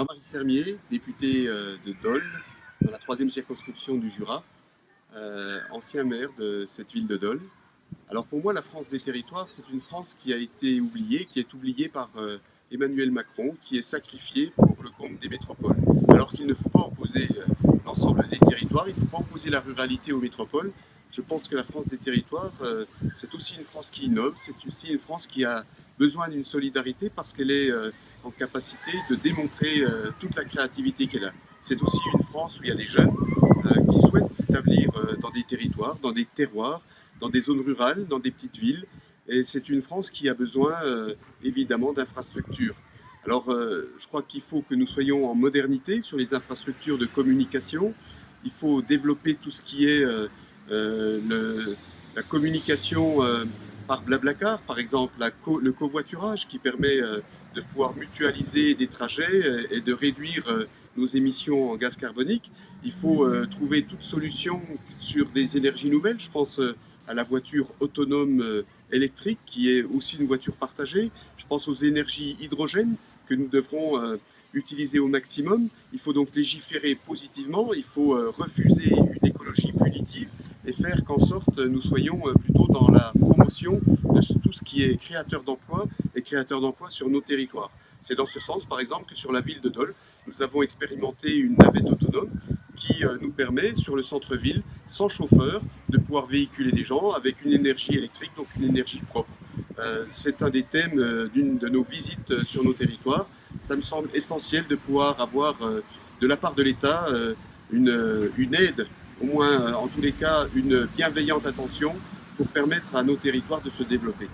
Jean-Marie Sermier, député de Dole, dans la 3e circonscription du Jura, ancien maire de cette ville de Dole. Alors pour moi, la France des territoires, c'est une France qui a été oubliée, qui est oubliée par Emmanuel Macron, qui est sacrifiée pour le compte des métropoles. Alors qu'il ne faut pas opposer l'ensemble des territoires, il ne faut pas opposer la ruralité aux métropoles. Je pense que la France des territoires, c'est aussi une France qui innove, c'est aussi une France qui a besoin d'une solidarité parce qu'elle est en capacité de démontrer toute la créativité qu'elle a. C'est aussi une France où il y a des jeunes qui souhaitent s'établir dans des territoires, dans des terroirs, dans des zones rurales, dans des petites villes. Et c'est une France qui a besoin évidemment d'infrastructures. Alors je crois qu'il faut que nous soyons en modernité sur les infrastructures de communication. Il faut développer tout ce qui est la communication par Blablacar, par exemple le covoiturage qui permet de pouvoir mutualiser des trajets et de réduire nos émissions en gaz carbonique. Il faut trouver toute solution sur des énergies nouvelles. Je pense à la voiture autonome électrique qui est aussi une voiture partagée. Je pense aux énergies hydrogènes que nous devrons utiliser au maximum. Il faut donc légiférer positivement, il faut refuser une écologie punitive et faire qu'en sorte nous soyons plutôt dans la promotion de tout ce qui est créateur d'emplois et créateur d'emplois sur nos territoires. C'est dans ce sens, par exemple, que sur la ville de Dole, nous avons expérimenté une navette autonome qui nous permet, sur le centre-ville, sans chauffeur, de pouvoir véhiculer des gens avec une énergie électrique, donc une énergie propre. C'est un des thèmes d'une de nos visites sur nos territoires. Ça me semble essentiel de pouvoir avoir, de la part de l'État, une aide, au moins en tous les cas, une bienveillante attention pour permettre à nos territoires de se développer.